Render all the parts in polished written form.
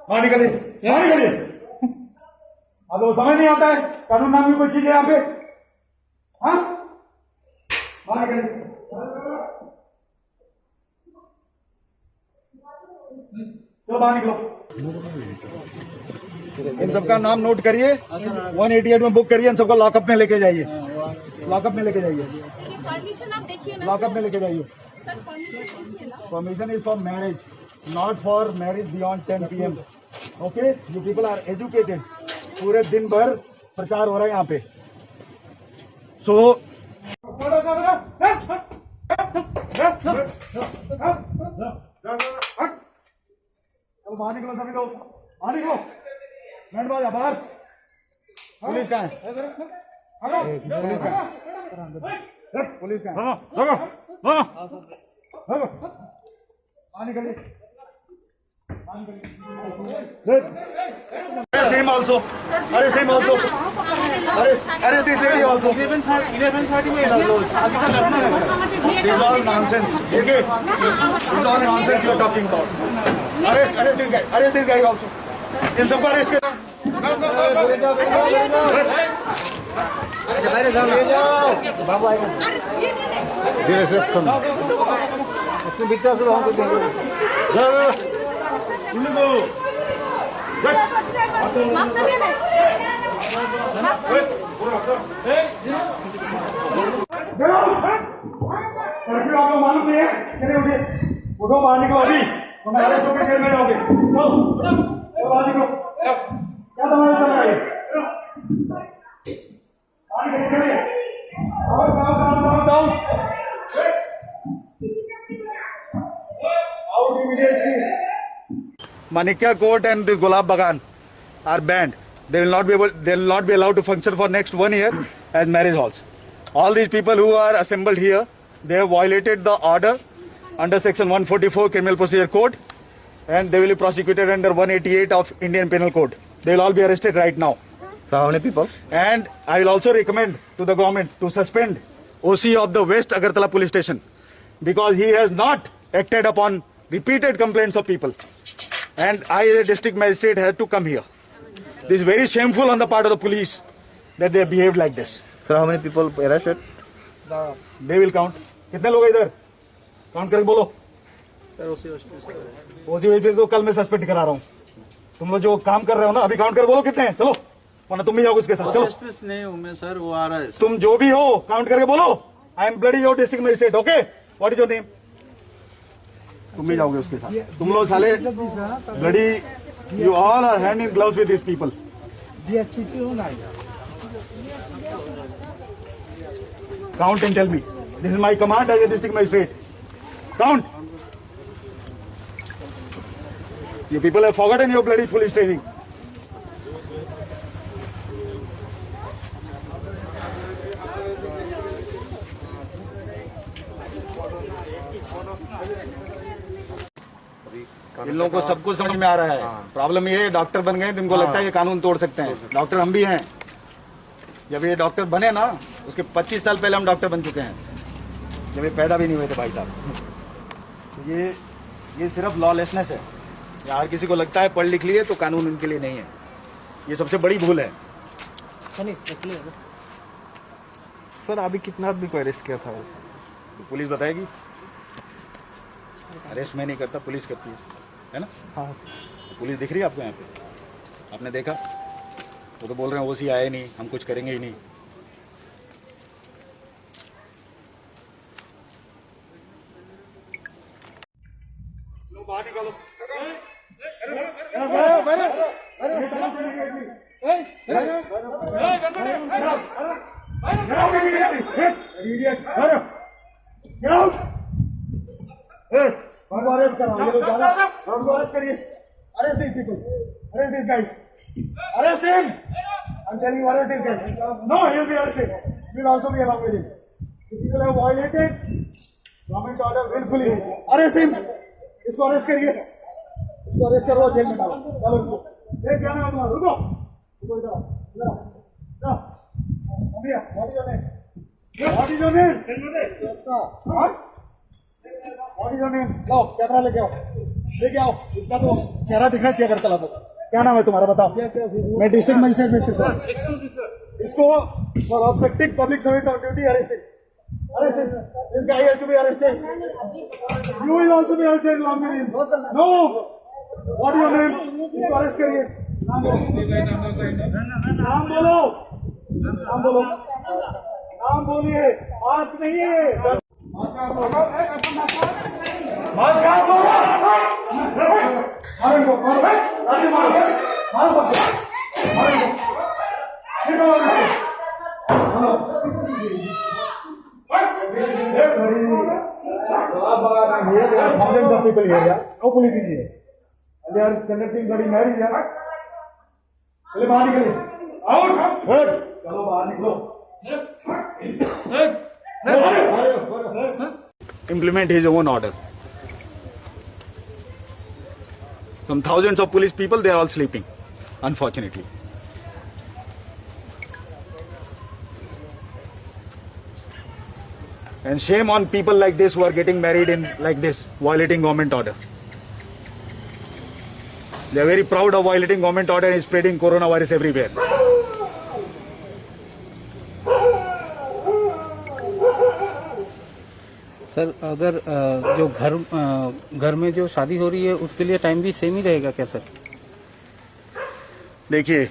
बाहर निकलिए, बाहर निकलिए। अब वो समझ नहीं आता है कानून नाम की कोई चीज है यहाँ पे। हाँ, बाहर निकलिए। चलो बाहर निकलो। इन सबका नाम नोट करिए, 188 में बुक करिए, इन सबको लॉकअप में लेके जाइए, लॉकअप में लेके जाइए, लॉकअप में लेके जाइए। Permission is for marriage, not for marriage beyond 10 PM। Okay, you people are educated. पूरे दिन भर प्रचार हो रहा है यहाँ पे। सो बाहर निकलो सभी लोग, बाहर निकलो। बैंड बाजा बाहर। पुलिस कहाँ है? पुलिस कहाँ है? पुलिस कहाँ है? बाहर निकलिए। Same also. Are same also. Are this lady also. 11:30 में. This is all nonsense. Okay. This is all nonsense you are talking about. Arrest this guy. Arrest this guy also. इन सबको arrest करो। बाहर जाओ, ले जाओ। बाबू आएगा। धीरे से कम। इसमें बिट्टा से हमको देखो। आपको मालूम नहीं है? चलिए उठिए, उठो, बाहर निकलो अभी, वरना अरेस्ट होकर जेल में जाओगे। बाहर निकलो। क्या तुम्हारा चल रहा है? बाहर निकलिए। Out immediately. Manikya Court and the Gulab Bagan are banned. They will not be allowed to function for next 1 year as marriage halls. All these people who are assembled here, they have violated the order under section 144 Criminal Procedure Code, and they will be prosecuted under 188 of Indian Penal Code. They will all be arrested right now. So how many people? And I will also recommend to the government to suspend OC of the West Agartala Police Station, because he has not acted upon repeated complaints of people. And I, as a district magistrate, had to come here. This is very shameful on the part of the police that they have behaved like this. Sir, how many people arrested? They will count. कितने लोग हैं इधर? Count करके बोलो। Sir ओसी तो कल मैं suspend करा रहा हूँ। तुम लोग जो काम कर रहे हो ना, अभी काउंट कर बोलो कितने हैं। चलो, वरना तुम भी जाओगे उसके साथ। चलो, नहीं हूँ मैं सर, वो आ रहा है। तुम जो भी हो काउंट करके बोलो। I am bloody your district magistrate. Okay, what is your name? तुम भी जाओगे उसके साथ। तुम लोग साले bloody, you all are hand in gloves with this people. Count and tell me. This is my command as a district magistrate. Count. You people have forgotten your bloody police training. इन लोगों को सब कुछ समझ में आ रहा है। Problem ये है, डॉक्टर बन गए तो इनको लगता है ये कानून तोड़ सकते हैं। डॉक्टर हम भी हैं। जब ये डॉक्टर बने ना, उसके 25 साल पहले हम डॉक्टर बन चुके हैं, जब ये पैदा भी नहीं हुए थे भाई साहब। तो ये सिर्फ लॉलेसनेस है। या हर किसी को लगता है पढ़ लिख लिए तो कानून उनके लिए नहीं है। ये सबसे बड़ी भूल है। सर अभी कितना आदमी को अरेस्ट किया था? तो पुलिस बताएगी। अरेस्ट मैं नहीं करता, पुलिस करती है ना? हाँ। तो पुलिस दिख रही है आपको यहाँ पे? आपने देखा? वो तो बोल रहे हैं ओसी आए नहीं, हम कुछ करेंगे ही नहीं। बाहर निकालो। अरेस्ट कराओ, ये लोग ज्यादा अरेस्ट करिए। Arrest this people, arrest this guys, arrest him. I'm telling you, arrest this guy. No, he will be arrested. We will also be along with him. If people have violated government order willfully, arrest him. इसको arrest करिए, इसको arrest करो, jail में डालो। चलो इसको। ये क्या नाम है तुम्हारा? रुको, रुको इधर, इधर, इधर। अभी what is your name? What is your name? What? What is your name? लाओ कैमरा लेके आओ, लेके आओ। इसका तो चेहरा दिखना चाहिए अगर चला तो। क्या नाम है तुम्हारा बताओ? मैं डिस्ट्रिक्ट मजिस्ट्रेट सर। इसको for obstructing public service on duty arrested. This guy has to be arrested. You will also be arrested along with him. No. What is your name? इसको अरेस्ट करिए। नाम बोलो, नाम बोलो, नाम बोलिए। मास्क नहीं है, मास्क आप लोग, मास्क आप लोग। मारो इनको, मारो, लाठी मारो, मारो सबको, मारो इनको। निकालो इसको, मारो। Thousands of people here, yeah. No police is here. And they are conducting bloody marriage, yeah. चलिए बाहर निकलिए। Out. Good. चलो बाहर निकलो। Implement his own order. Some thousands of police people, they are all sleeping, unfortunately. And shame on people like this who are getting married in like this, violating government order. They are very proud of violating government order and spreading coronavirus everywhere. Sir अगर जो घर में जो शादी हो रही है उसके लिए टाइम भी सेम ही रहेगा क्या सर? देखिए,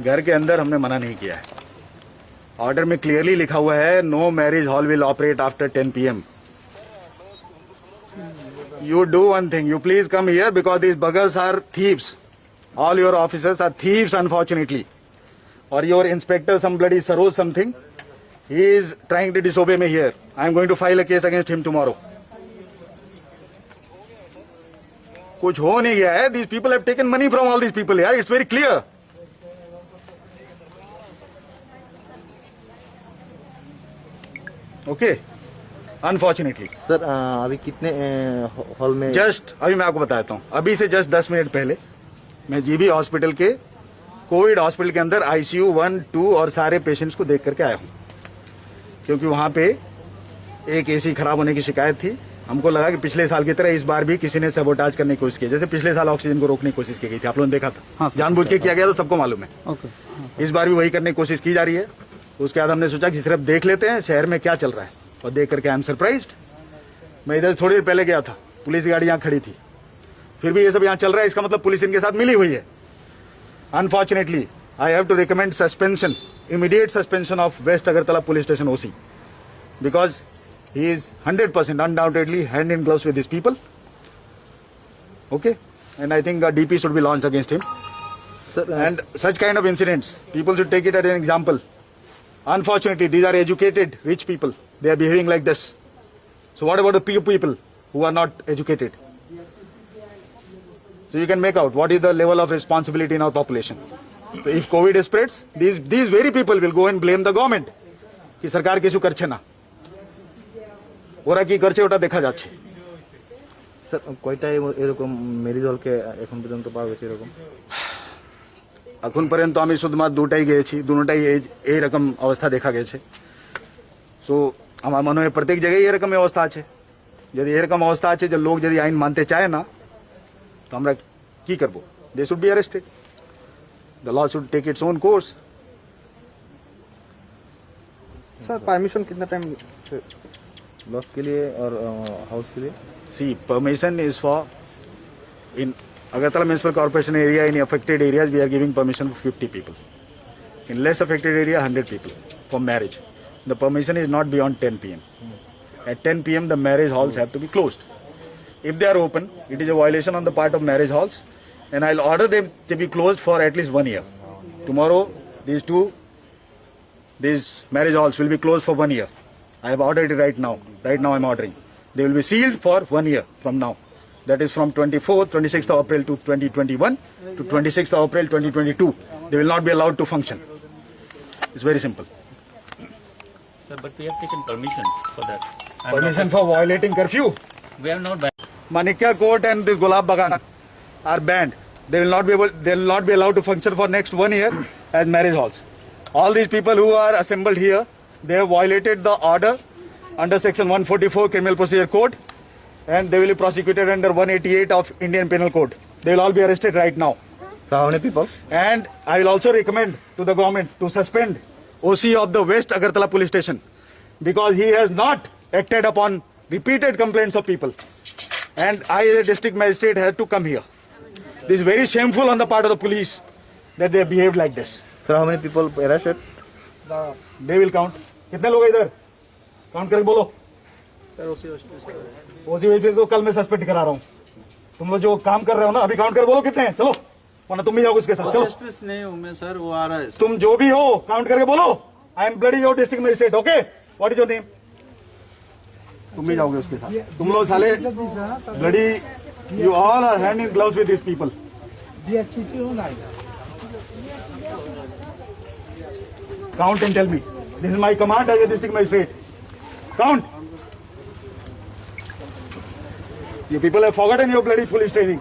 घर के अंदर हमने मना नहीं किया है। ऑर्डर में क्लियरली लिखा हुआ है, no marriage hall will operate after 10 PM. You do one thing, you please come here because these buggers are thieves. All your officers are thieves, unfortunately. Or your inspector, some bloody Saroj something, he is trying to disobey me here. I am going to file a case against him tomorrow. कुछ हो नहीं गया है. These people have taken money from all these people here. It's very clear. Okay. Unfortunately. Sir अभी कितने hall में? Just अभी मैं आपको बताता हूँ, अभी से जस्ट 10 मिनट पहले मैं जीबी हॉस्पिटल के कोविड हॉस्पिटल के अंदर ICU 1, 2 और सारे पेशेंट्स को देख करके आया हूँ, क्योंकि वहाँ पे एक AC खराब होने की शिकायत थी। हमको लगा कि पिछले साल की तरह इस बार भी किसी ने सबोटाज करने की कोशिश की, जैसे पिछले साल ऑक्सीजन को रोकने की कोशिश की गई थी, आप लोगों ने देखा था। हाँ, जानबूझ के किया गया था, सबको मालूम है। ओके। इस बार भी वही करने की कोशिश की जा रही है। उसके बाद हमने सोचा कि सिर्फ देख लेते हैं शहर में क्या चल रहा है, और देख करके आई एम सरप्राइज्ड। मैं इधर थोड़ी देर पहले गया था, पुलिस की गाड़ी यहाँ खड़ी थी, फिर भी ये सब यहाँ चल रहा है। इसका मतलब पुलिस इनके साथ मिली हुई है। Unfortunately I have to recommend suspension, immediate suspension of west Agartala police station OC, because he is 100% undoubtedly hand in gloves with these people. Okay, and I think a DP should be launched against him. Sir, and such kind of incidents, people should take it as an example. Unfortunately, these are educated, rich people. They are behaving like this. So what about the poor people who are not educated? So you can make out what is the level of responsibility in our population. So if COVID spreads, these very people will go and blame the government. कि सरकार किसी करछे ना, ওরা কি করছে ওটা দেখা যাচ্ছে। স্যার কয়টা এরকম ম্যারেজ হলকে এখন পর্যন্ত পাওয়া গেছে এরকম? এখন পর্যন্ত আমি শুধুমাত্র দুটাই গিয়েছি, দুটোটাই এইরকম অবস্থা দেখা গেছে। সো আমার মনে হয় প্রত্যেক জায়গায় এরকম অবস্থা আছে। যদি এরকম অবস্থা আছে যে লোক যদি আইন মানতে চায় না, তো আমরা কি করব? They should be arrested, the law should take its own course. Sir permission कितना टाइम लॉस के लिए और हाउस के लिए? See permission is for in Agartala Municipal Corporation area, in affected areas we are giving permission for 50 people. In less affected area 100 people for marriage. The permission is not beyond 10 PM. At 10 PM the marriage halls have to be closed. If they are open, it is a violation on the part of marriage halls, and I'll order them to be closed for at least 1 year. Tomorrow these marriage halls will be closed for 1 year. I have ordered it right now. Right now I'm ordering. They will be sealed for 1 year from now. That is from 26th of April to 2021 to 26th of April 2022. They will not be allowed to function. It's very simple. Sir, but we have taken permission for that. Permission for violating curfew. We have not. Manikya Court and the Gulab Bagan are banned. They will not be allowed to function for next 1 year as marriage halls. All these people who are assembled here, they have violated the order under section 144 Criminal Procedure Code, and they will be prosecuted under 188 of Indian Penal Code. They will all be arrested right now. So how many people? And I will also recommend to the government to suspend OC of the West Agartala police station because he has not acted upon repeated complaints of people. And I as a district magistrate had to come here. This is very shameful on the part of the police that they have behaved like this. Sir, how many people arrested? They will count. कितने लोग हैं इधर? Count करके बोलो. Sir उसी hospital ओसी तो कल मैं सस्पेंड करा रहा हूँ. तुम लोग जो काम कर रहे हो ना अभी काउंट कर बोलो कितने हैं. चलो वरना तुम भी जाओगे उसके साथ. चलो हॉस्पिटल नहीं हूँ मैं सर, वो आ रहा है. तुम जो भी हो काउंट करके बोलो. I am bloody your district magistrate. Okay, what is your name? तुम भी जाओगे उसके साथ. तुम लोग साले bloody, you all are hand in gloves with this people. Count and tell me. This is my command as a district magistrate. Count. You people have forgotten your bloody police training.